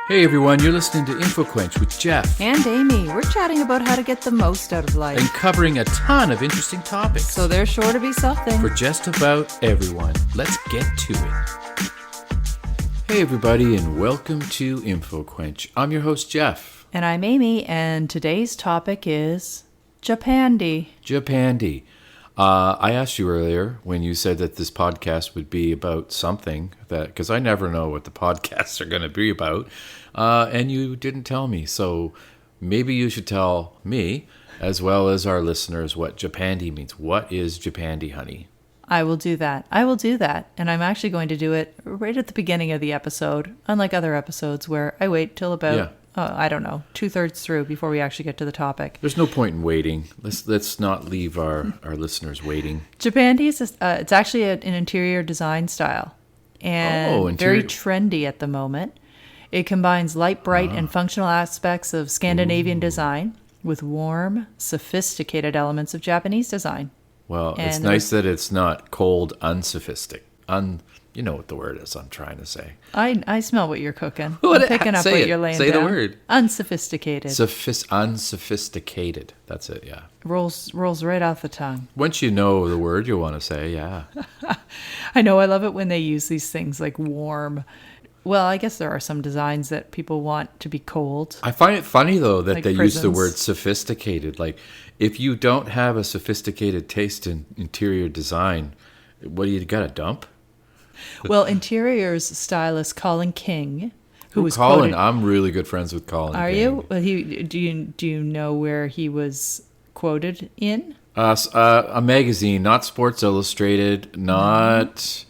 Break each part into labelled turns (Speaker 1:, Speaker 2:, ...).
Speaker 1: Hey everyone, you're listening to InfoQuench with Jeff.
Speaker 2: And Amy. We're chatting about how to get the most out of life.
Speaker 1: And covering a ton of interesting topics.
Speaker 2: So there's sure to be something.
Speaker 1: For just about everyone. Let's get to it. Hey everybody, and welcome to InfoQuench. I'm your host, Jeff.
Speaker 2: And I'm Amy, and today's topic is Japandi.
Speaker 1: Japandi. I asked you earlier when you said that this podcast would be about something, that because I never know what the podcasts are going to be about, and you didn't tell me. So maybe you should tell me, as well as our listeners, what Japandi means. What is Japandi, honey?
Speaker 2: I will do that. And I'm actually going to do it right at the beginning of the episode, unlike other episodes where I wait till about... I don't know, 2/3 through before we actually get to the topic.
Speaker 1: There's no point in waiting. Let's not leave our listeners waiting.
Speaker 2: Japandi is it's actually an interior design style, and very trendy at the moment. It combines light, bright, and functional aspects of Scandinavian design with warm, sophisticated elements of Japanese design.
Speaker 1: Well, it's nice that it's not cold, unsophisticated. You know what the word is I'm trying to say.
Speaker 2: I smell what you're cooking. I'm picking up what you're laying down.
Speaker 1: Say the word.
Speaker 2: Unsophisticated.
Speaker 1: Unsophisticated. That's it, yeah.
Speaker 2: Rolls right off the tongue.
Speaker 1: Once you know the word you want to say, yeah.
Speaker 2: I know. I love it when they use these things like warm. Well, I guess there are some designs that people want to be cold.
Speaker 1: I find it funny, though, that
Speaker 2: like
Speaker 1: they
Speaker 2: prisons.
Speaker 1: use the word sophisticated. Like, if you don't have a sophisticated taste in interior design, what do you got to dump?
Speaker 2: Well, interiors stylist Colin King, who was
Speaker 1: Colin?
Speaker 2: quoted,
Speaker 1: I'm really good friends with Colin.
Speaker 2: Are
Speaker 1: King.
Speaker 2: you? Well, do you know where he was quoted in?
Speaker 1: A magazine, not Sports Illustrated, not.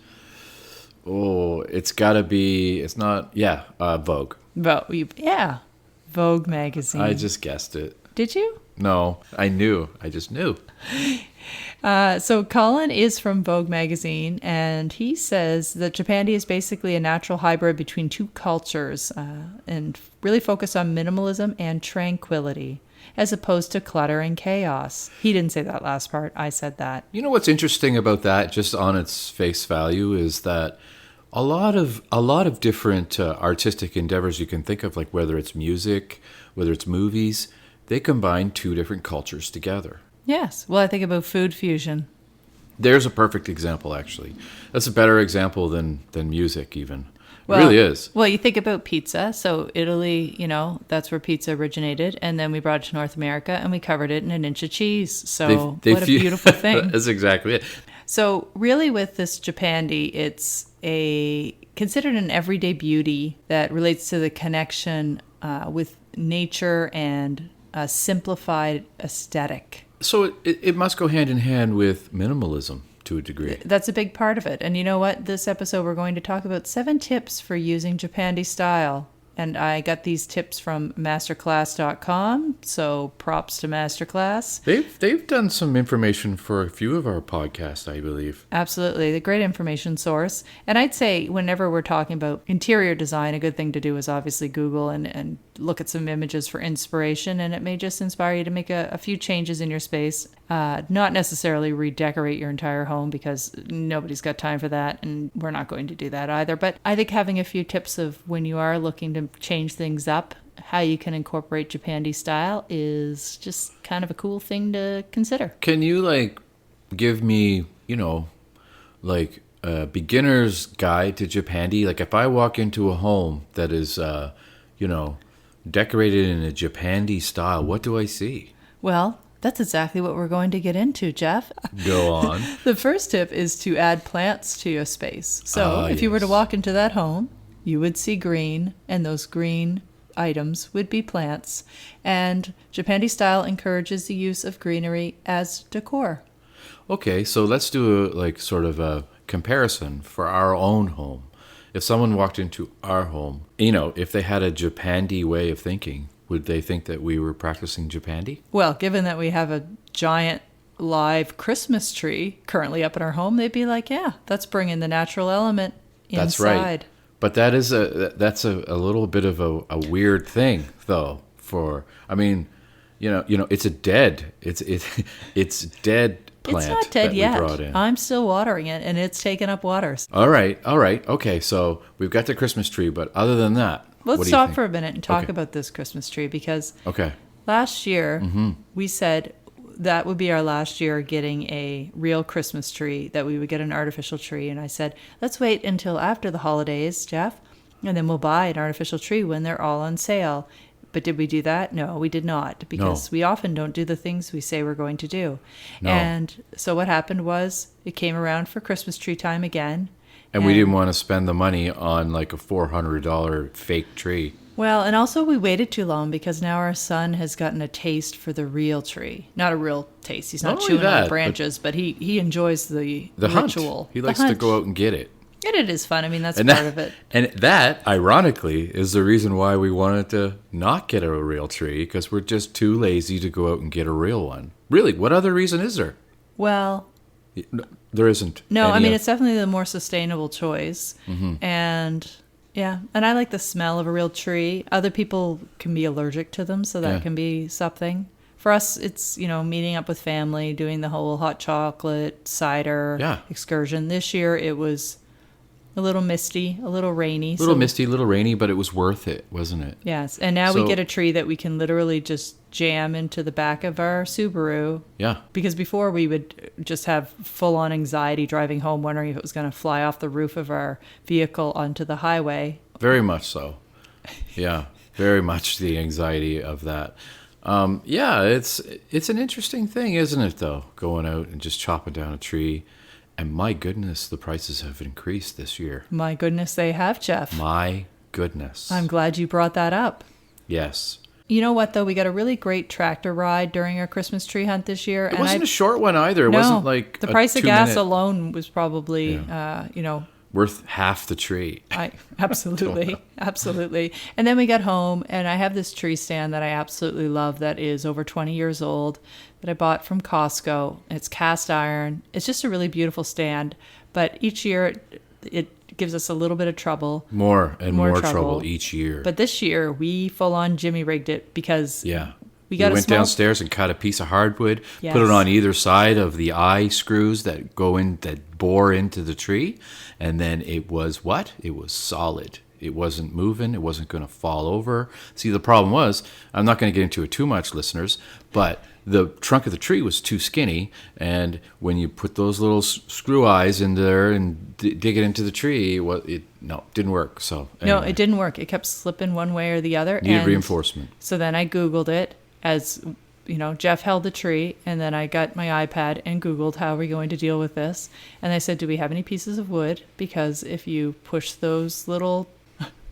Speaker 1: Oh, it's got to be. It's not. Yeah, Vogue.
Speaker 2: Yeah, Vogue magazine.
Speaker 1: I just guessed it.
Speaker 2: Did you?
Speaker 1: No, I knew. I just knew.
Speaker 2: So Colin is from Vogue magazine, and he says that Japandi is basically a natural hybrid between two cultures and really focused on minimalism and tranquility, as opposed to clutter and chaos. He didn't say that last part. I said that.
Speaker 1: You know what's interesting about that, just on its face value, is that a lot of different artistic endeavors you can think of, like whether it's music, whether it's movies, they combine two different cultures together.
Speaker 2: Yes. Well, I think about food fusion.
Speaker 1: There's a perfect example, actually. That's a better example than music, even.
Speaker 2: Well,
Speaker 1: it really is.
Speaker 2: Well, you think about pizza. So Italy, that's where pizza originated. And then we brought it to North America and we covered it in an inch of cheese. So what a beautiful thing.
Speaker 1: That's exactly it.
Speaker 2: So really with this Japandi, it's considered an everyday beauty that relates to the connection with nature and a simplified aesthetic.
Speaker 1: So it must go hand in hand with minimalism to a degree.
Speaker 2: That's a big part of it. And you know what? This episode, we're going to talk about 7 tips for using Japandi style. And I got these tips from masterclass.com, so props to Masterclass.
Speaker 1: They've done some information for a few of our podcasts, I believe.
Speaker 2: Absolutely. The great information source. And I'd say whenever we're talking about interior design, a good thing to do is obviously Google and look at some images for inspiration, and it may just inspire you to make a few changes in your space. Not necessarily redecorate your entire home, because nobody's got time for that, and we're not going to do that either. But I think having a few tips of when you are looking to change things up, how you can incorporate Japandi style is just kind of a cool thing to consider.
Speaker 1: Can you give me, a beginner's guide to Japandi? Like if I walk into a home that is, decorated in a Japandi style, what do I see?
Speaker 2: Well, that's exactly what we're going to get into, Jeff.
Speaker 1: Go on.
Speaker 2: The first tip is to add plants to your space. So if you were to walk into that home, you would see green, and those green items would be plants. And Japandi style encourages the use of greenery as decor.
Speaker 1: Okay, so let's do a comparison for our own home. If someone walked into our home, if they had a Japandi way of thinking, would they think that we were practicing Japandi?
Speaker 2: Well, given that we have a giant live Christmas tree currently up in our home, they'd be like, yeah, that's bringing the natural element inside.
Speaker 1: That's right. But that's a little bit of a weird thing, though. it's it's dead plant
Speaker 2: It's not dead
Speaker 1: that
Speaker 2: yet.
Speaker 1: we brought in.
Speaker 2: I'm still watering it, and it's taken up water.
Speaker 1: All right. Okay, so we've got the Christmas tree, but other than that, what
Speaker 2: Let's
Speaker 1: do you
Speaker 2: stop
Speaker 1: think?
Speaker 2: for a minute and talk
Speaker 1: Okay.
Speaker 2: about this Christmas tree, because
Speaker 1: Okay.
Speaker 2: last year we said that would be our last year getting a real Christmas tree, that we would get an artificial tree. And I said, let's wait until after the holidays, Jeff, and then we'll buy an artificial tree when they're all on sale. But did we do that? No, we did not, because we often don't do the things we say we're going to do.
Speaker 1: No.
Speaker 2: And so what happened was it came around for Christmas tree time again.
Speaker 1: And we didn't want to spend the money on like a $400 fake tree.
Speaker 2: Well, and also we waited too long, because now our son has gotten a taste for the real tree. Not a real taste. He's not
Speaker 1: Not only
Speaker 2: chewing on
Speaker 1: that,
Speaker 2: the branches, but he enjoys the
Speaker 1: Hunt.
Speaker 2: ritual.
Speaker 1: He
Speaker 2: The
Speaker 1: likes to
Speaker 2: hunt.
Speaker 1: go out and get it.
Speaker 2: And it is fun. I mean, that's
Speaker 1: And
Speaker 2: part of it.
Speaker 1: And that, ironically, is the reason why we wanted to not get a real tree, because we're just too lazy to go out and get a real one. Really, what other reason is there?
Speaker 2: Well,
Speaker 1: No, there isn't.
Speaker 2: no, I
Speaker 1: any
Speaker 2: mean,
Speaker 1: oth-
Speaker 2: it's definitely the more sustainable choice. And yeah, and I like the smell of a real tree. Other people can be allergic to them, so that
Speaker 1: Yeah.
Speaker 2: can be something. For us, it's, meeting up with family, doing the whole hot chocolate, cider
Speaker 1: Yeah.
Speaker 2: excursion. This year it was a little misty, a little rainy.
Speaker 1: a little misty, a little rainy, but it was worth it, wasn't it?
Speaker 2: Yes, and now we
Speaker 1: So-
Speaker 2: get a tree that we can literally just jam into the back of our Subaru.
Speaker 1: Yeah.
Speaker 2: Because before we would just have full-on anxiety driving home, wondering if it was going to fly off the roof of our vehicle onto the highway.
Speaker 1: Very much so. Yeah, very much the anxiety of that. Yeah, it's an interesting thing, isn't it, though? Going out and just chopping down a tree. And my goodness, the prices have increased this year.
Speaker 2: My goodness, they have, Jeff.
Speaker 1: My goodness.
Speaker 2: I'm glad you brought that up.
Speaker 1: Yes.
Speaker 2: You know what, though? We got a really great tractor ride during our Christmas tree hunt this year.
Speaker 1: It wasn't a short one either. It
Speaker 2: no,
Speaker 1: wasn't like
Speaker 2: the
Speaker 1: a
Speaker 2: price of gas
Speaker 1: 2-minute
Speaker 2: alone was probably,
Speaker 1: worth half the tree.
Speaker 2: Absolutely. Absolutely. And then we got home, and I have this tree stand that I absolutely love that is over 20 years old, that I bought from Costco. It's cast iron. It's just a really beautiful stand. But each year it gives us a little bit of trouble.
Speaker 1: More and
Speaker 2: More
Speaker 1: more
Speaker 2: trouble.
Speaker 1: trouble each year.
Speaker 2: But this year we full on Jimmy rigged it, because
Speaker 1: yeah.
Speaker 2: we got a
Speaker 1: went
Speaker 2: small...
Speaker 1: downstairs and cut a piece of hardwood,
Speaker 2: Yes.
Speaker 1: put it on either side of the eye screws that go in, that bore into the tree, and then it was what? It was solid. It wasn't moving. It wasn't going to fall over. See, the problem was, I'm not going to get into it too much, listeners, but the trunk of the tree was too skinny, and when you put those little screw eyes in there and dig it into the tree, it didn't work. So
Speaker 2: No,
Speaker 1: anyway,
Speaker 2: it didn't work. It kept slipping one way or the other.
Speaker 1: needed
Speaker 2: and
Speaker 1: reinforcement.
Speaker 2: So then I Googled it, as Jeff held the tree, and then I got my iPad and Googled how are we going to deal with this. And I said, do we have any pieces of wood? Because if you push those little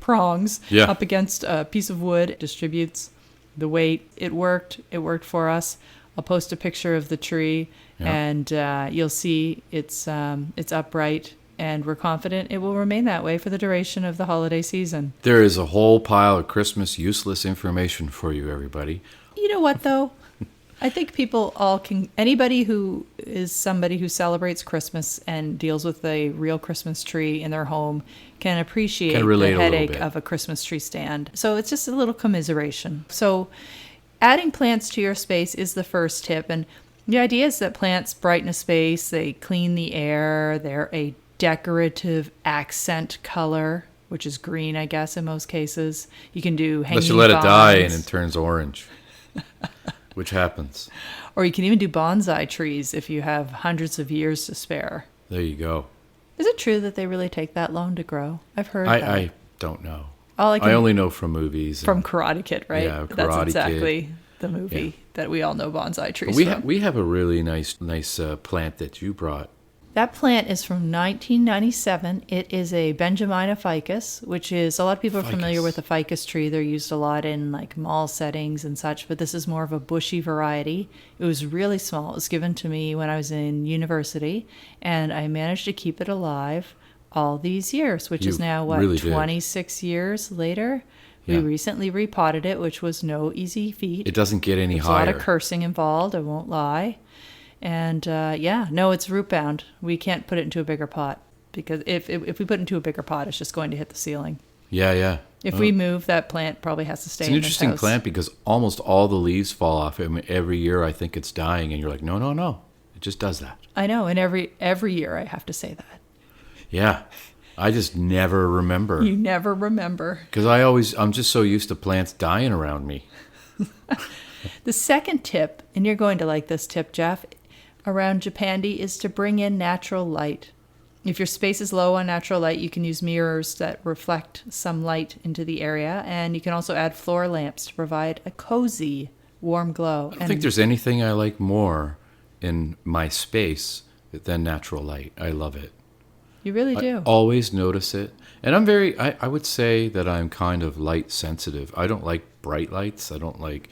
Speaker 2: prongs
Speaker 1: Yeah.
Speaker 2: up against a piece of wood, it distributes the weight. It worked. It worked for us. I'll post a picture of the tree,
Speaker 1: Yeah.
Speaker 2: and you'll see it's upright, and we're confident it will remain that way for the duration of the holiday season.
Speaker 1: There is a whole pile of Christmas useless information for you, everybody.
Speaker 2: You know what, though? I think people all can, anybody who is somebody who celebrates Christmas and deals with a real Christmas tree in their home can appreciate
Speaker 1: Can relate
Speaker 2: the
Speaker 1: a little
Speaker 2: headache
Speaker 1: bit.
Speaker 2: of a Christmas tree stand. So it's just a little commiseration. So adding plants to your space is the first tip. And the idea is that plants brighten a space, they clean the air, they're a decorative accent color, which is green, I guess, in most cases. You can do hanging
Speaker 1: Unless you let it die and
Speaker 2: vines.
Speaker 1: it turns orange, which happens.
Speaker 2: Or you can even do bonsai trees if you have hundreds of years to spare.
Speaker 1: There you go.
Speaker 2: Is it true that they really take that long to grow? I've heard that.
Speaker 1: I don't know.
Speaker 2: All I can,
Speaker 1: I only know from movies.
Speaker 2: from
Speaker 1: and-
Speaker 2: Karate Kid, right?
Speaker 1: Yeah,
Speaker 2: That's
Speaker 1: Karate
Speaker 2: exactly
Speaker 1: Kid.
Speaker 2: the movie that we all know bonsai trees
Speaker 1: we
Speaker 2: from.
Speaker 1: we have a really nice plant that you brought.
Speaker 2: That plant is from 1997. It is a Benjamina ficus, which is, a lot of people are familiar
Speaker 1: Ficus.
Speaker 2: with the ficus tree. They're used a lot in like mall settings and such, but this is more of a bushy variety. It was really small. It was given to me when I was in university, and I managed to keep it alive all these years, which is
Speaker 1: You
Speaker 2: now, what,
Speaker 1: really did.
Speaker 2: 26 years later? We
Speaker 1: Yeah.
Speaker 2: recently repotted it, which was no easy feat.
Speaker 1: It doesn't get any
Speaker 2: There's a lot
Speaker 1: higher.
Speaker 2: of cursing involved, I won't lie. And it's root bound. We can't put it into a bigger pot, because if we put it into a bigger pot, it's just going to hit the ceiling.
Speaker 1: Yeah, yeah.
Speaker 2: If we move, that plant probably has to stay
Speaker 1: It's an
Speaker 2: in this
Speaker 1: interesting
Speaker 2: house.
Speaker 1: plant because almost all the leaves fall off. I mean, every year I think it's dying, and you're like, no, no, no. It just does that.
Speaker 2: I know, and every year I have to say that.
Speaker 1: Yeah. I just never remember.
Speaker 2: You never remember.
Speaker 1: Because I'm just so used to plants dying around me.
Speaker 2: The second tip, and you're going to like this tip, Jeff, around Japandi is to bring in natural light. If your space is low on natural light, you can use mirrors that reflect some light into the area, and you can also add floor lamps to provide a cozy, warm glow.
Speaker 1: I don't think there's anything I like more in my space than natural light. I love it.
Speaker 2: You really
Speaker 1: I
Speaker 2: do.
Speaker 1: always notice it. And I would say that I'm kind of light sensitive. I don't like bright lights. I don't like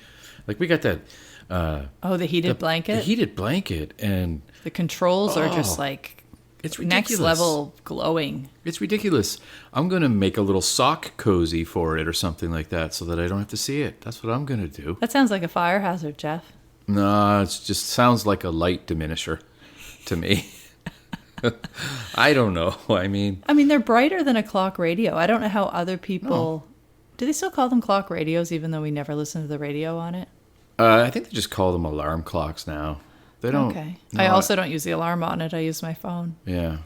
Speaker 1: we got that.
Speaker 2: The heated blanket?
Speaker 1: The heated blanket. And
Speaker 2: the controls are just like
Speaker 1: it's ridiculous.
Speaker 2: Next level glowing.
Speaker 1: It's ridiculous. I'm going to make a little sock cozy for it or something like that so that I don't have to see it. That's what I'm going to do.
Speaker 2: That sounds like a fire hazard, Jeff.
Speaker 1: No, it just sounds like a light diminisher to me. I don't know. I mean,
Speaker 2: they're brighter than a clock radio. I don't know how other people... Do they still call them clock radios even though we never listen to the radio on it?
Speaker 1: I think they just call them alarm clocks now. They don't.
Speaker 2: Okay.
Speaker 1: No,
Speaker 2: I also don't use the alarm on it. I use my phone.
Speaker 1: Yeah.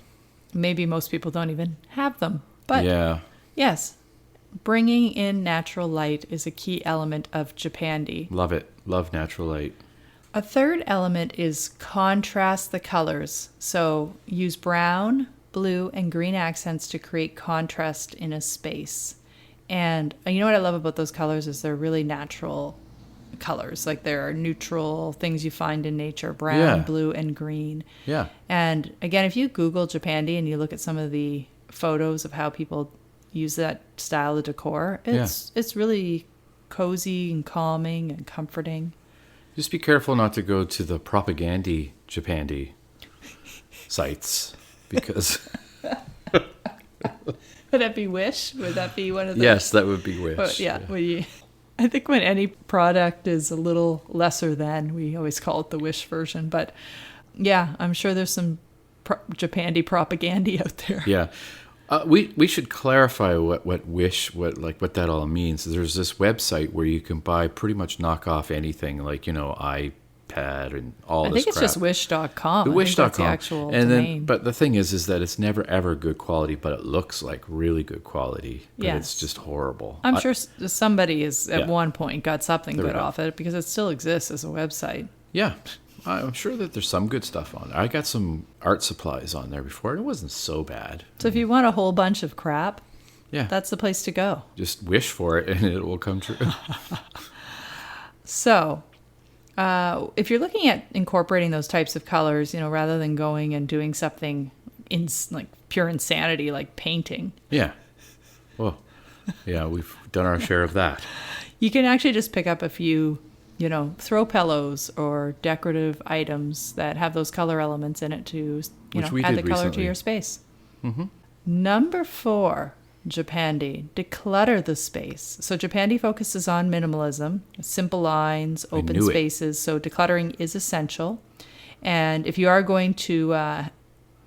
Speaker 2: Maybe most people don't even have them. But
Speaker 1: yeah.
Speaker 2: Yes, bringing in natural light is a key element of Japandi.
Speaker 1: Love it. Love natural light.
Speaker 2: A third element is contrast the colors. So use brown, blue, and green accents to create contrast in a space. And you know what I love about those colors is they're really natural colors. Like they're neutral things you find in nature, brown, blue, and green.
Speaker 1: Yeah.
Speaker 2: And again, if you Google Japandi and you look at some of the photos of how people use that style of decor, it's really cozy and calming and comforting.
Speaker 1: Just be careful not to go to the propagandy Japandi sites because...
Speaker 2: Would that be Wish? Would that be one of the...
Speaker 1: Yes, that would be Wish.
Speaker 2: I think when any product is a little lesser than, we always call it the Wish version. But yeah, I'm sure there's some Japandi propaganda out there.
Speaker 1: Yeah. We should clarify what Wish, what that all means. There's this website where you can buy pretty much knock off anything, like, iPad and all this crap.
Speaker 2: I think it's just wish.com.
Speaker 1: Wish.com.
Speaker 2: That's the actual
Speaker 1: and
Speaker 2: domain.
Speaker 1: Then, but the thing is that it's never ever good quality, but it looks like really good quality. But
Speaker 2: Yes.
Speaker 1: it's just horrible.
Speaker 2: I'm sure somebody has at
Speaker 1: Yeah.
Speaker 2: one point got something
Speaker 1: There we
Speaker 2: good
Speaker 1: go.
Speaker 2: off it because it still exists as a website.
Speaker 1: Yeah. I'm sure that there's some good stuff on there. I got some art supplies on there before, and it wasn't so bad.
Speaker 2: So if you want a whole bunch of crap,
Speaker 1: Yeah.
Speaker 2: that's the place to go.
Speaker 1: Just wish for it, and it will come true.
Speaker 2: So, if you're looking at incorporating those types of colors, rather than going and doing something in like pure insanity like painting,
Speaker 1: Yeah. Well, yeah, we've done our share of that.
Speaker 2: you can actually just pick up a few, throw pillows or decorative items that have those color elements in it to,
Speaker 1: Which we
Speaker 2: add the
Speaker 1: did
Speaker 2: color to
Speaker 1: recently.
Speaker 2: your space. Mm-hmm. Number 4, Japandi, declutter the space. So Japandi focuses on minimalism, simple lines, open
Speaker 1: knew it.
Speaker 2: spaces. So decluttering is essential. And if you are going to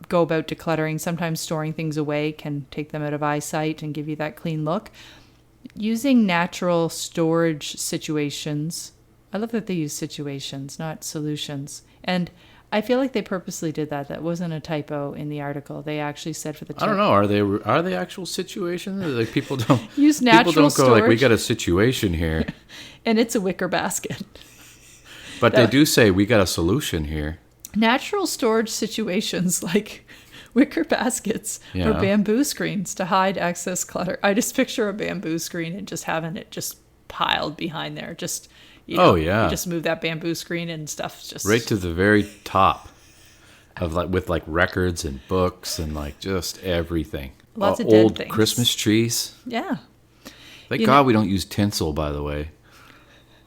Speaker 2: go about decluttering, sometimes storing things away can take them out of eyesight and give you that clean look. Using natural storage situations. I love that they use situations, not solutions. And I feel like they purposely did that. That wasn't a typo in the article. They actually said for the tip.
Speaker 1: I don't know. Are they actual situations? Like people don't
Speaker 2: Use natural
Speaker 1: people don't go like, we
Speaker 2: storage.
Speaker 1: got a situation here.
Speaker 2: And it's a wicker basket.
Speaker 1: But they do say we got a solution here.
Speaker 2: Natural storage situations like wicker baskets or
Speaker 1: Yeah.
Speaker 2: bamboo screens to hide excess clutter. I just picture a bamboo screen and just having it just piled behind there. Just
Speaker 1: Oh, yeah.
Speaker 2: You just move that bamboo screen and stuff's just
Speaker 1: Right to the very top of with records and books and just everything.
Speaker 2: Lots of dead
Speaker 1: old
Speaker 2: things.
Speaker 1: Christmas trees.
Speaker 2: Yeah.
Speaker 1: Thank
Speaker 2: You
Speaker 1: God
Speaker 2: know-
Speaker 1: we don't use tinsel, by the way.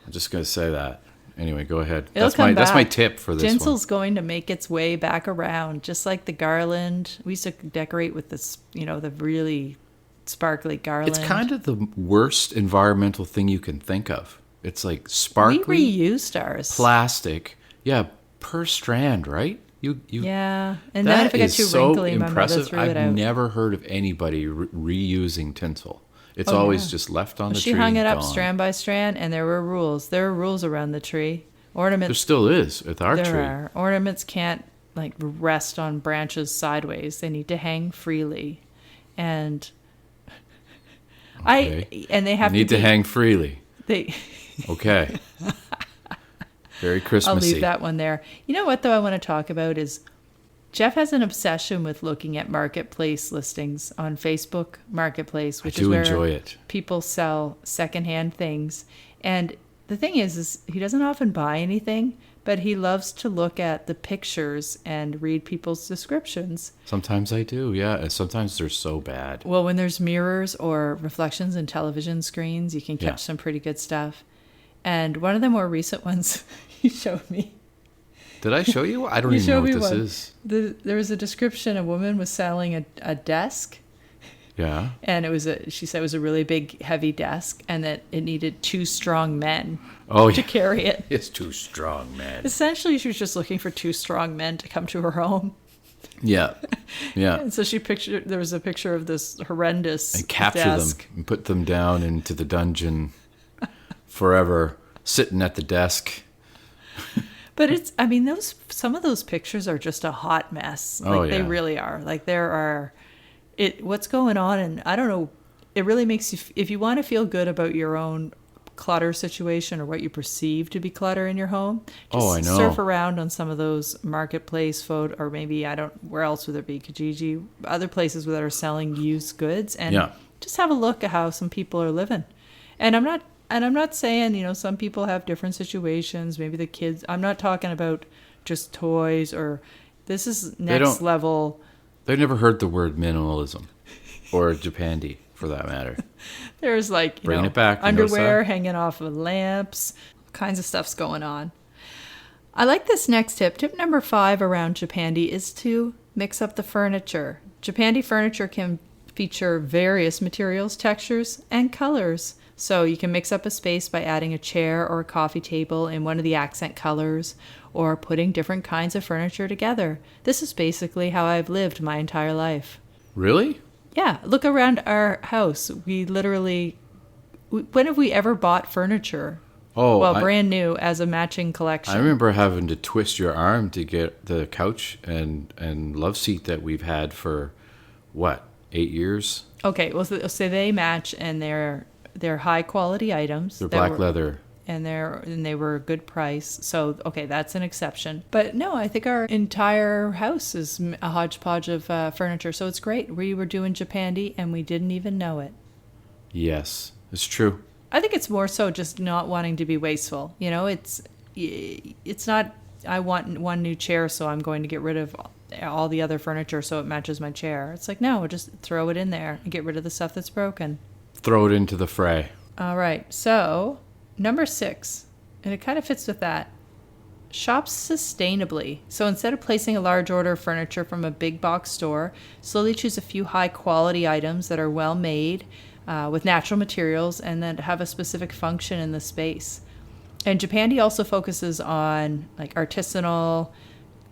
Speaker 1: I'm just going to say that. Anyway, go ahead.
Speaker 2: It'll
Speaker 1: That's
Speaker 2: come
Speaker 1: that's my
Speaker 2: back.
Speaker 1: tip for this
Speaker 2: Tinsel's going to make its way back around, just like the garland. We used to decorate with this, the really sparkly
Speaker 1: one.
Speaker 2: garland.
Speaker 1: It's kind of the worst environmental thing you can think of. It's like
Speaker 2: we
Speaker 1: sparkly
Speaker 2: reused ours.
Speaker 1: plastic. Yeah, per strand, right? You
Speaker 2: Yeah, and then
Speaker 1: That
Speaker 2: if it got
Speaker 1: is
Speaker 2: too
Speaker 1: so
Speaker 2: wrinkly, my mother
Speaker 1: impressive.
Speaker 2: thre it
Speaker 1: I've
Speaker 2: out.
Speaker 1: never heard of anybody reusing tinsel. It's
Speaker 2: Oh,
Speaker 1: always
Speaker 2: yeah.
Speaker 1: just left on the
Speaker 2: She
Speaker 1: tree.
Speaker 2: hung it up
Speaker 1: gone.
Speaker 2: strand by strand, and there were rules. There are rules around the tree.
Speaker 1: There
Speaker 2: Ornaments.
Speaker 1: still is with our
Speaker 2: There
Speaker 1: tree.
Speaker 2: are. Ornaments can't like rest on branches sideways. They need to hang freely, and
Speaker 1: Okay.
Speaker 2: they
Speaker 1: You
Speaker 2: have
Speaker 1: need
Speaker 2: to
Speaker 1: to
Speaker 2: be,
Speaker 1: hang freely.
Speaker 2: They.
Speaker 1: Okay. Very
Speaker 2: I'll
Speaker 1: Christmassy.
Speaker 2: leave that one there. You know what though? I want to talk about is Jeff has an obsession with looking at marketplace listings on Facebook Marketplace,
Speaker 1: I
Speaker 2: which is
Speaker 1: do
Speaker 2: where
Speaker 1: enjoy it.
Speaker 2: people sell secondhand things. And the thing is he doesn't often buy anything, but he loves to look at the pictures and read people's descriptions.
Speaker 1: Sometimes I do, yeah. And sometimes they're so bad.
Speaker 2: Well, when there's mirrors or reflections in television screens, you can catch
Speaker 1: Yeah.
Speaker 2: some pretty good stuff. And one of the more recent ones he showed me.
Speaker 1: Did I show you? I don't
Speaker 2: You
Speaker 1: even know
Speaker 2: showed
Speaker 1: what
Speaker 2: me
Speaker 1: this
Speaker 2: one.
Speaker 1: is.
Speaker 2: There was a description. A woman was selling a desk,
Speaker 1: Yeah.
Speaker 2: and she said it was a really big, heavy desk, and that it needed 2 strong men
Speaker 1: Oh,
Speaker 2: to
Speaker 1: yeah.
Speaker 2: carry it.
Speaker 1: It's too strong, man.
Speaker 2: Essentially, she was just looking for 2 strong men to come to her home.
Speaker 1: Yeah. Yeah.
Speaker 2: And so there was a picture of this horrendous
Speaker 1: And capture
Speaker 2: desk.
Speaker 1: them and put them down into the dungeon forever, sitting at the desk.
Speaker 2: But some of those pictures are just a hot mess. Like
Speaker 1: Oh,
Speaker 2: they
Speaker 1: yeah.
Speaker 2: really are. Like what's going on, and I don't know, it really makes you, if you want to feel good about your own clutter situation or what you perceive to be clutter in your home, just
Speaker 1: Oh, I know.
Speaker 2: surf around on some of those marketplace photo, or maybe, where else would there be? Kijiji, other places that are selling used goods, and
Speaker 1: Yeah.
Speaker 2: just have a look at how some people are living. And I'm not saying, some people have different situations. Maybe the kids, I'm not talking about just toys, or this is next level.
Speaker 1: They've never heard the word minimalism or Japandi, for that matter.
Speaker 2: There's
Speaker 1: Bringing it back. You notice
Speaker 2: underwear
Speaker 1: that?
Speaker 2: hanging off of lamps, all kinds of stuff's going on. I like this next tip. Tip number 5 around Japandi is to mix up the furniture. Japandi furniture can feature various materials, textures, and colors. So you can mix up a space by adding a chair or a coffee table in one of the accent colors, or putting different kinds of furniture together. This is basically how I've lived my entire life.
Speaker 1: Really?
Speaker 2: Yeah, look around our house. When have we ever bought furniture?
Speaker 1: Oh,
Speaker 2: Well, brand new as a matching collection.
Speaker 1: I remember having to twist your arm to get the couch and love seat that we've had for, 8 years?
Speaker 2: Okay, well, so they match, and they're high quality items.
Speaker 1: They're
Speaker 2: that
Speaker 1: black
Speaker 2: were-
Speaker 1: leather.
Speaker 2: And they were a good price. So, okay, that's an exception. But no, I think our entire house is a hodgepodge of furniture. So it's great. We were doing Japandi, and we didn't even know it.
Speaker 1: Yes, it's true.
Speaker 2: I think it's more so just not wanting to be wasteful. It's not, I want one new chair, so I'm going to get rid of all the other furniture so it matches my chair. It's like, no, just throw it in there and get rid of the stuff that's broken.
Speaker 1: Throw it into the fray.
Speaker 2: All right, so number 6, and it kind of fits with that. Shop sustainably. So instead of placing a large order of furniture from a big box store, slowly choose a few high quality items that are well made, with natural materials, and that have a specific function in the space. And Japandi also focuses on artisanal,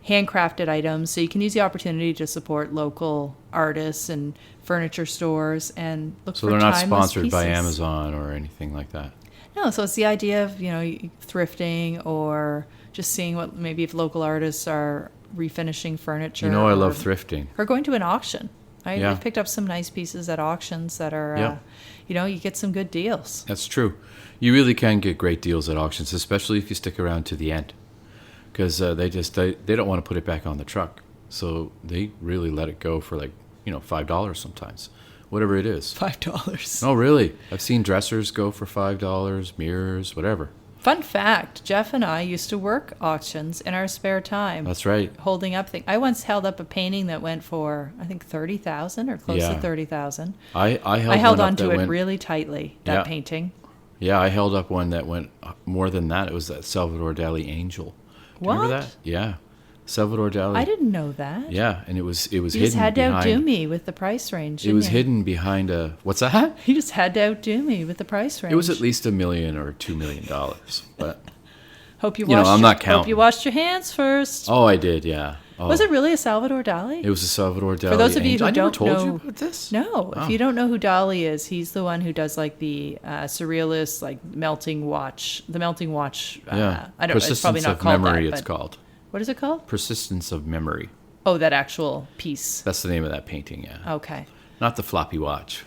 Speaker 2: handcrafted items, so you can use the opportunity to support local artists and furniture stores and look for
Speaker 1: So they're not
Speaker 2: timeless
Speaker 1: sponsored by
Speaker 2: pieces.
Speaker 1: Amazon or anything like that.
Speaker 2: No, so it's the idea of, thrifting, or just seeing what, maybe if local artists are refinishing furniture.
Speaker 1: You know I love
Speaker 2: or-
Speaker 1: thrifting.
Speaker 2: Or going to an auction.
Speaker 1: Yeah.
Speaker 2: I've picked up some nice pieces at auctions that are,
Speaker 1: Yeah.
Speaker 2: you get some good deals.
Speaker 1: That's true. You really can get great deals at auctions, especially if you stick around to the end. Because they don't want to put it back on the truck. So they really let it go for $5 sometimes. Whatever it is.
Speaker 2: $5.
Speaker 1: Oh, really? I've seen dressers go for $5, mirrors, whatever.
Speaker 2: Fun fact, Jeff and I used to work auctions in our spare time.
Speaker 1: That's right.
Speaker 2: Holding up things. I once held up a painting that went for, I think, $30,000 or close to
Speaker 1: Yeah.
Speaker 2: $30,000.
Speaker 1: I
Speaker 2: held
Speaker 1: one up
Speaker 2: on to
Speaker 1: that
Speaker 2: it
Speaker 1: went-
Speaker 2: really tightly, that
Speaker 1: Yeah.
Speaker 2: painting.
Speaker 1: Yeah, I held up one that went more than that. It was that Salvador Dali angel. Do you remember
Speaker 2: What?
Speaker 1: that? Yeah. Salvador Dali.
Speaker 2: I didn't know that.
Speaker 1: Yeah, and it was
Speaker 2: You
Speaker 1: hidden
Speaker 2: just had to
Speaker 1: behind.
Speaker 2: outdo me with the price range.
Speaker 1: It was
Speaker 2: didn't you?
Speaker 1: hidden behind a what's that?
Speaker 2: You just had to outdo me with the price range.
Speaker 1: It was at least $1 million or $2 million. But
Speaker 2: Hope you
Speaker 1: you know,
Speaker 2: washed.
Speaker 1: I'm not
Speaker 2: Hope
Speaker 1: counting.
Speaker 2: you washed your hands first.
Speaker 1: oh, I did, yeah.
Speaker 2: Was it really a Salvador Dali?
Speaker 1: It was a Salvador Dali.
Speaker 2: For those of you
Speaker 1: angel.
Speaker 2: who
Speaker 1: I never
Speaker 2: don't
Speaker 1: told
Speaker 2: know,
Speaker 1: you about this.
Speaker 2: No,
Speaker 1: Oh.
Speaker 2: if you don't know who Dali is, he's the one who does like the surrealist, like melting watch. The melting watch.
Speaker 1: Yeah,
Speaker 2: I don't. It's probably
Speaker 1: Persistence
Speaker 2: not
Speaker 1: of
Speaker 2: called
Speaker 1: Memory.
Speaker 2: that.
Speaker 1: It's
Speaker 2: But
Speaker 1: called
Speaker 2: what is it called?
Speaker 1: Persistence of Memory.
Speaker 2: Oh, that actual piece.
Speaker 1: That's the name of that painting. Yeah,
Speaker 2: Okay.
Speaker 1: not the floppy watch,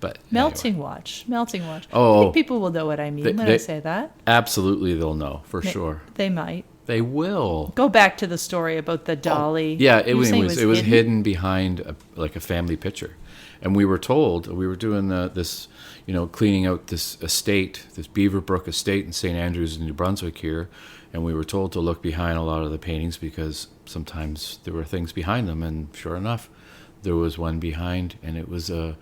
Speaker 1: but
Speaker 2: Melting
Speaker 1: anyway.
Speaker 2: watch. Melting watch.
Speaker 1: Oh.
Speaker 2: I think people will know what I mean when I say that.
Speaker 1: Absolutely, they'll know for sure.
Speaker 2: They might.
Speaker 1: They will.
Speaker 2: Go back to the story about the Dali.
Speaker 1: Yeah,
Speaker 2: You were saying
Speaker 1: it was hidden behind a family picture, and we were told we were doing this, cleaning out this estate, this Beaverbrook estate in St. Andrews, in New Brunswick here, and we were told to look behind a lot of the paintings because sometimes there were things behind them, and sure enough, there was one behind, and it was a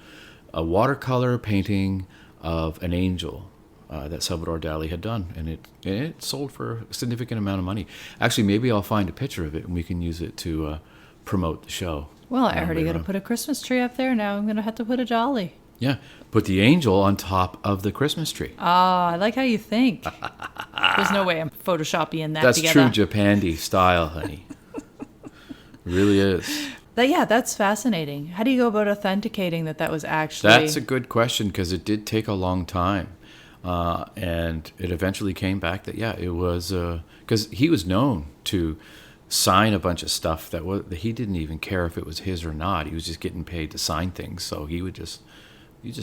Speaker 1: watercolor painting of an angel. That Salvador Dali had done, and it sold for a significant amount of money. Actually, maybe I'll find a picture of it, and we can use it to promote the show.
Speaker 2: Well, I already got to put a Christmas tree up there. Now I'm going to have to put a Dali.
Speaker 1: Yeah, put the angel on top of the Christmas tree.
Speaker 2: Ah, I like how you think. There's no way I'm photoshopping that
Speaker 1: That's
Speaker 2: together.
Speaker 1: true Japandi style, honey. It really is.
Speaker 2: Yeah, that's fascinating. How do you go about authenticating that was actually...
Speaker 1: That's a good question, because it did take a long time. And it eventually came back that, it was... Because he was known to sign a bunch of stuff that he didn't even care if it was his or not. He was just getting paid to sign things, so he just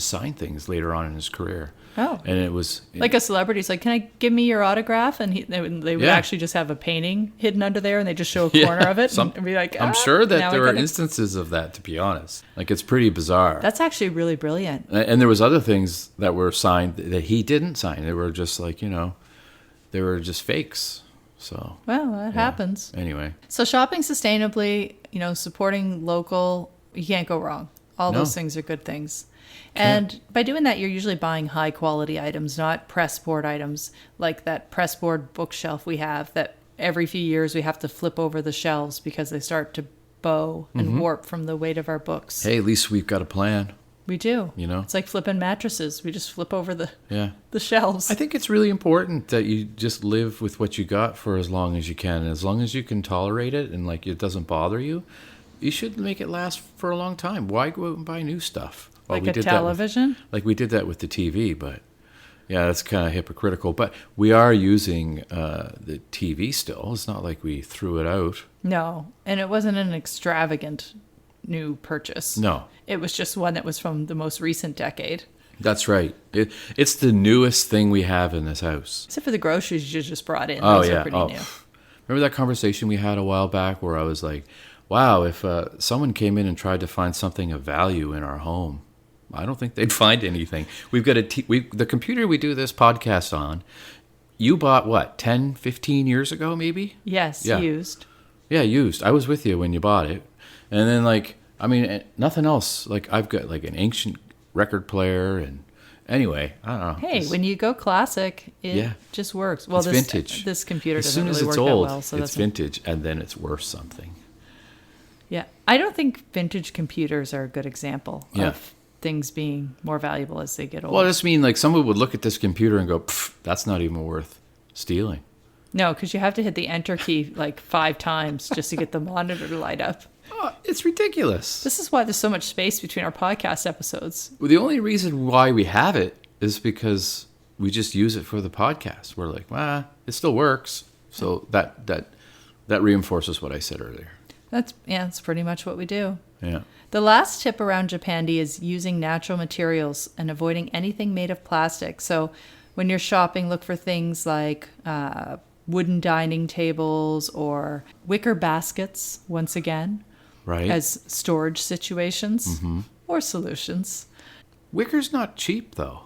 Speaker 1: signed things later on in his career.
Speaker 2: Oh.
Speaker 1: And it was...
Speaker 2: Like a celebrity's like, can I give me your autograph? And they would actually just have a painting hidden under there, and they just show a corner of it and be like,
Speaker 1: I'm sure that
Speaker 2: now
Speaker 1: there
Speaker 2: I
Speaker 1: are
Speaker 2: gotta-"
Speaker 1: instances of that, to be honest. Like, it's pretty bizarre.
Speaker 2: That's actually really brilliant.
Speaker 1: And there was other things that were signed that he didn't sign. They were just like, they were just fakes. So...
Speaker 2: Well, that happens.
Speaker 1: Anyway.
Speaker 2: So shopping sustainably, supporting local, you can't go wrong. All those things are good things. And by doing that, you're usually buying high quality items, not pressboard items like that pressboard bookshelf we have that every few years we have to flip over the shelves because they start to bow and warp from the weight of our books.
Speaker 1: Hey, at least we've got a plan.
Speaker 2: We do.
Speaker 1: It's
Speaker 2: like flipping mattresses. We just flip over the shelves.
Speaker 1: I think it's really important that you just live with what you got for as long as you can. And as long as you can tolerate it and like it doesn't bother you, you should make it last for a long time. Why go out and buy new stuff? Well,
Speaker 2: like a television?
Speaker 1: We did that with the TV, but yeah, that's kind of hypocritical. But we are using the TV still. It's not like we threw it out.
Speaker 2: No, and it wasn't an extravagant new purchase.
Speaker 1: No.
Speaker 2: It was just one that was from the most recent decade.
Speaker 1: That's right. It's the newest thing we have in this house.
Speaker 2: Except for the groceries you just brought in.
Speaker 1: Oh,
Speaker 2: Those
Speaker 1: yeah.
Speaker 2: are pretty new.
Speaker 1: Remember that conversation we had a while back where I was like, wow, if someone came in and tried to find something of value in our home, I don't think they'd find anything. We've got the computer we do this podcast on, you bought what, 10, 15 years ago maybe?
Speaker 2: Yes,
Speaker 1: Yeah.
Speaker 2: used.
Speaker 1: Yeah, used. I was with you when you bought it. And then nothing else. Like I've got like an ancient record player and anyway, I don't know.
Speaker 2: Hey, when you go classic, it just works. Well,
Speaker 1: it's vintage.
Speaker 2: This computer
Speaker 1: as
Speaker 2: doesn't
Speaker 1: soon as
Speaker 2: really
Speaker 1: it's
Speaker 2: work
Speaker 1: old,
Speaker 2: that well. So
Speaker 1: it's vintage and then it's worth something.
Speaker 2: Yeah. I don't think vintage computers are a good example of things being more valuable as they get older.
Speaker 1: Well, I just mean like someone would look at this computer and go, that's not even worth stealing.
Speaker 2: No, because you have to hit the enter key like 5 times just to get the monitor to light up.
Speaker 1: Oh, it's ridiculous.
Speaker 2: This is why there's so much space between our podcast episodes.
Speaker 1: Well, the only reason why we have it is because we just use it for the podcast. We're like, it still works. So that reinforces what I said earlier.
Speaker 2: That's pretty much what we do.
Speaker 1: Yeah.
Speaker 2: The last tip around Japandi is using natural materials and avoiding anything made of plastic. So when you're shopping, look for things like wooden dining tables or wicker baskets, once again,
Speaker 1: right,
Speaker 2: as storage situations or solutions.
Speaker 1: Wicker's not cheap, though.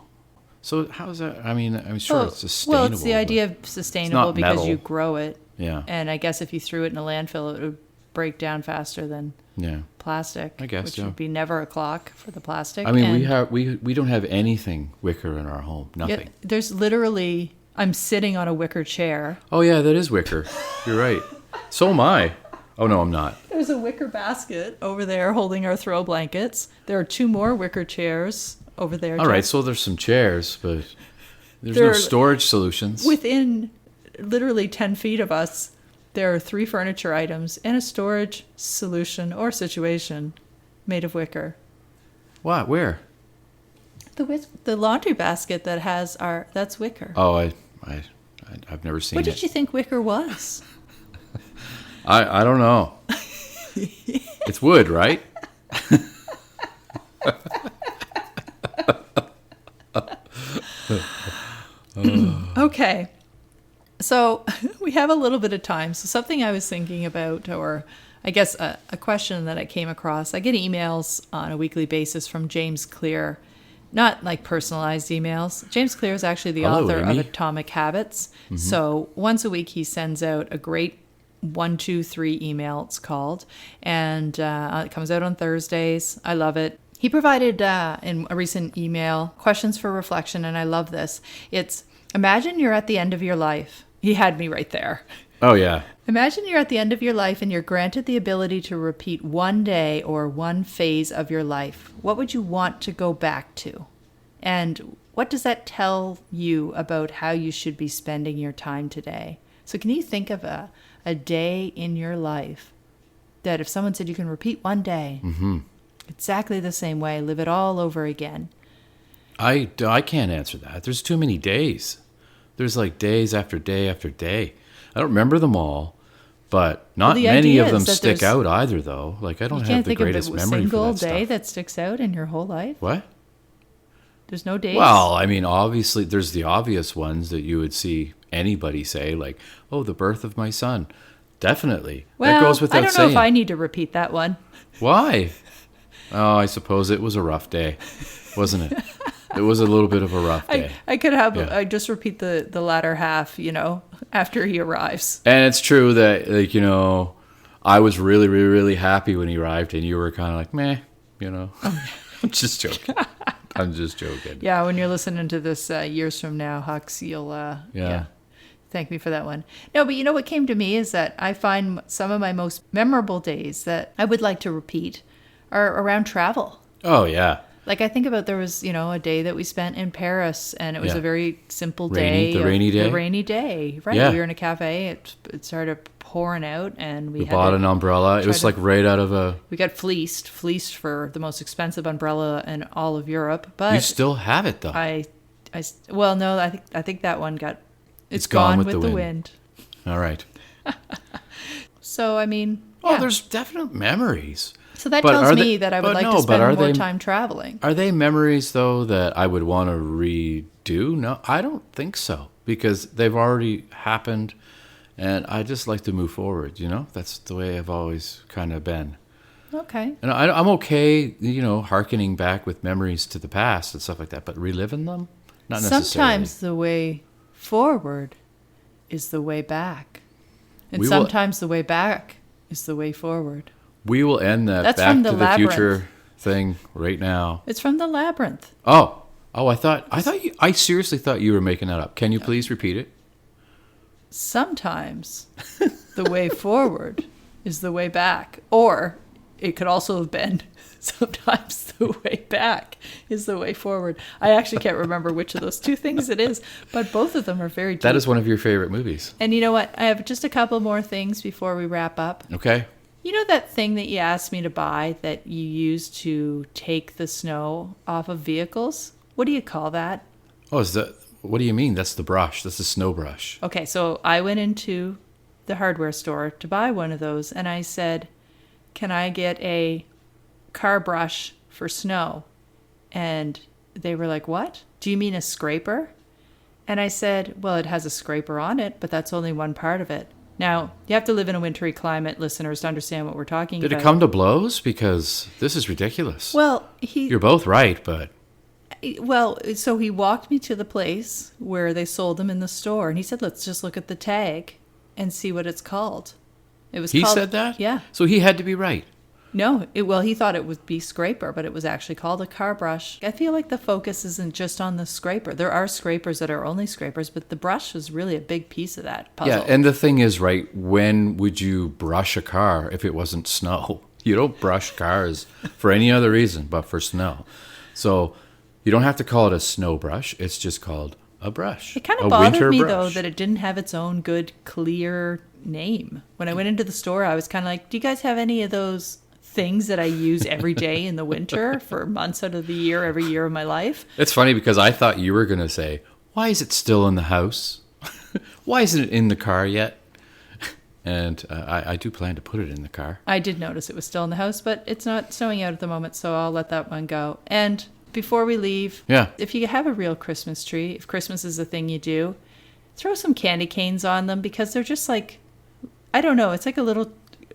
Speaker 1: So how's that? I mean, I'm sure it's sustainable.
Speaker 2: Well, it's the idea of sustainable because
Speaker 1: metal.
Speaker 2: you grow it.
Speaker 1: Yeah.
Speaker 2: And I guess if you threw it in a landfill, it would break down faster than plastic.
Speaker 1: I guess,
Speaker 2: which would be never a clock for the plastic.
Speaker 1: I mean, we don't have anything wicker in our home. Nothing.
Speaker 2: Yeah, there's literally, I'm sitting on a wicker chair.
Speaker 1: Oh yeah, that is wicker. You're right. So am I. Oh no, I'm not.
Speaker 2: There's a wicker basket over there holding our throw blankets. There are 2 more wicker chairs over there.
Speaker 1: All right, so there's some chairs, but there's no storage solutions.
Speaker 2: Within literally 10 feet of us, there are 3 furniture items and a storage solution or situation made of wicker.
Speaker 1: What? Where?
Speaker 2: The laundry basket that has that's wicker.
Speaker 1: Oh, I've never seen
Speaker 2: What
Speaker 1: it.
Speaker 2: did you think wicker was?
Speaker 1: I don't know. It's wood, right?
Speaker 2: Okay. So we have a little bit of time. So something I was thinking about, or I guess a question that I came across. I get emails on a weekly basis from James Clear, not like personalized emails. James Clear is actually the
Speaker 1: Hello,
Speaker 2: author
Speaker 1: Amy.
Speaker 2: of Atomic Habits. So once a week he sends out a great 1, 2, 3 email, it's called, and it comes out on Thursdays. I love it. He provided in a recent email questions for reflection, and I love this. It's, imagine you're at the end of your life. He had me right there.
Speaker 1: Oh, yeah.
Speaker 2: Imagine you're at the end of your life and you're granted the ability to repeat one day or one phase of your life. What would you want to go back to? And what does that tell you about how you should be spending your time today? So can you think of a day in your life that if someone said you can repeat one day, exactly the same way, live it all over again?
Speaker 1: I can't answer that. There's too many days. There's like days after day after day. I don't remember them all, but not
Speaker 2: the
Speaker 1: many
Speaker 2: idea
Speaker 1: of them
Speaker 2: is that
Speaker 1: stick
Speaker 2: there's-
Speaker 1: out either, though. Like, I don't
Speaker 2: You
Speaker 1: have
Speaker 2: can't
Speaker 1: the
Speaker 2: think of
Speaker 1: greatest
Speaker 2: a
Speaker 1: memory for
Speaker 2: single
Speaker 1: that
Speaker 2: day
Speaker 1: stuff.
Speaker 2: that sticks out in your whole life.
Speaker 1: What?
Speaker 2: There's no days.
Speaker 1: Well, I mean, obviously, there's the obvious ones that you would see anybody say, like, "Oh, the birth of my son." Definitely, that goes without
Speaker 2: I don't know
Speaker 1: saying.
Speaker 2: if I need to repeat that one.
Speaker 1: Why? Oh, I suppose it was a rough day, wasn't it? It was a little bit of a rough day.
Speaker 2: I could have
Speaker 1: Yeah.
Speaker 2: I just repeat the latter half, after he arrives.
Speaker 1: And it's true that, like, I was really, really, really happy when he arrived, and you were kind of like, meh, I'm just joking. I'm just joking.
Speaker 2: Yeah, when you're listening to this years from now, Hux, you'll thank me for that one. No, but what came to me is that I find some of my most memorable days that I would like to repeat are around travel.
Speaker 1: Oh, yeah.
Speaker 2: Like I think about there was, a day that we spent in Paris, and it was
Speaker 1: Yeah.
Speaker 2: a very simple
Speaker 1: Rainy-
Speaker 2: day.
Speaker 1: the rainy day?
Speaker 2: The rainy day, right?
Speaker 1: Yeah.
Speaker 2: We were in a cafe. It started pouring out, and we
Speaker 1: We
Speaker 2: had
Speaker 1: bought
Speaker 2: to
Speaker 1: an umbrella. It
Speaker 2: try
Speaker 1: was
Speaker 2: to-
Speaker 1: like right out of a...
Speaker 2: We got fleeced for the most expensive umbrella in all of Europe. But
Speaker 1: You still have it, though.
Speaker 2: well, no, I think that one got
Speaker 1: It's
Speaker 2: gone with the wind.
Speaker 1: All right.
Speaker 2: So I mean,
Speaker 1: Oh,
Speaker 2: yeah.
Speaker 1: there's definite memories.
Speaker 2: So that
Speaker 1: But
Speaker 2: tells
Speaker 1: are
Speaker 2: me
Speaker 1: they-
Speaker 2: that I would
Speaker 1: but
Speaker 2: like
Speaker 1: no,
Speaker 2: to
Speaker 1: but
Speaker 2: spend
Speaker 1: are
Speaker 2: more
Speaker 1: they-
Speaker 2: time traveling.
Speaker 1: Are they memories, though, that I would want to redo? No, I don't think so, because they've already happened, and I just like to move forward, That's the way I've always kind of been.
Speaker 2: Okay.
Speaker 1: And I'm okay, hearkening back with memories to the past and stuff like that, but reliving them? Not necessarily.
Speaker 2: Sometimes the way forward is the way back. And
Speaker 1: We will-
Speaker 2: sometimes the way back is the way forward.
Speaker 1: We will end that
Speaker 2: That's
Speaker 1: Back
Speaker 2: from
Speaker 1: to
Speaker 2: the
Speaker 1: the
Speaker 2: Labyrinth.
Speaker 1: Future thing right now.
Speaker 2: It's from the Labyrinth.
Speaker 1: Oh, I seriously thought you were making that up. Can you please repeat it?
Speaker 2: Sometimes the way forward is the way back. Or it could also have been sometimes the way back is the way forward. I actually can't remember which of those two things it is, but both of them are very deep.
Speaker 1: That is one of your favorite movies.
Speaker 2: And you know what? I have just a couple more things before we wrap up.
Speaker 1: Okay.
Speaker 2: You know that thing that you asked me to buy that you use to take the snow off of vehicles? What do you call that?
Speaker 1: Oh, what do you mean? That's the brush. That's the snow brush.
Speaker 2: Okay, so I went into the hardware store to buy one of those, and I said, can I get a car brush for snow? And they were like, what? Do you mean a scraper? And I said, well, it has a scraper on it, but that's only one part of it. Now, you have to live in a wintry climate, listeners, to understand what we're talking
Speaker 1: Did
Speaker 2: about.
Speaker 1: it come to blows? Because this is ridiculous.
Speaker 2: Well,
Speaker 1: You're both right, but
Speaker 2: so he walked me to the place where they sold them in the store, and he said, let's just look at the tag and see what it's called. It was
Speaker 1: he
Speaker 2: called,
Speaker 1: said that?
Speaker 2: Yeah.
Speaker 1: So he had to be right.
Speaker 2: No, he thought it would be scraper, but it was actually called a car brush. I feel like the focus isn't just on the scraper. There are scrapers that are only scrapers, but the brush is really a big piece of that puzzle.
Speaker 1: Yeah, and the thing is, right, when would you brush a car if it wasn't snow? You don't brush cars for any other reason but for snow. So you don't have to call it a snow brush. It's just called a brush.
Speaker 2: It kind
Speaker 1: a
Speaker 2: of bothered
Speaker 1: winter
Speaker 2: me,
Speaker 1: brush.
Speaker 2: though, that it didn't have its own good, clear name. When I went into the store, I was kind of like, do you guys have any of those things that I use every day in the winter for months out of the year, every year of my life?
Speaker 1: It's funny because I thought you were going to say, why is it still in the house? Why isn't it in the car yet? And I do plan to put it in the car.
Speaker 2: I did notice it was still in the house, but it's not snowing out at the moment, so I'll let that one go. And before we leave,
Speaker 1: Yeah.
Speaker 2: if you have a real Christmas tree, if Christmas is a thing you do, throw some candy canes on them, because they're just like, I don't know, it's like a little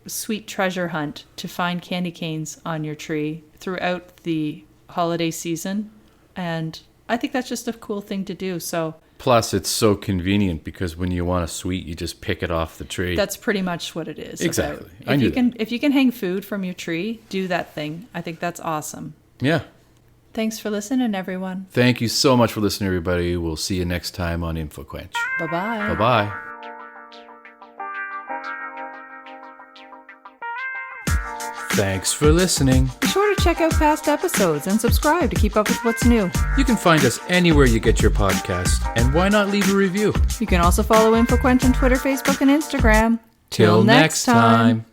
Speaker 2: sweet treasure hunt to find candy canes on your tree throughout the holiday season. And I think that's just a cool thing to do. So
Speaker 1: Plus, it's so convenient because when you want a sweet, you just pick it off the tree.
Speaker 2: that's pretty much what it is.
Speaker 1: Exactly.
Speaker 2: About. If you can hang food from your tree, do that thing. I think that's awesome.
Speaker 1: Yeah.
Speaker 2: Thanks for listening, everyone.
Speaker 1: Thank you so much for listening, everybody. We'll see you next time on InfoQuench.
Speaker 2: Bye-bye.
Speaker 1: Bye-bye. Thanks for listening.
Speaker 2: Be sure to check out past episodes and subscribe to keep up with what's new.
Speaker 1: You can find us anywhere you get your podcast, and why not leave a review?
Speaker 2: You can also follow InfoQuench on Twitter, Facebook, and Instagram.
Speaker 1: Till next time.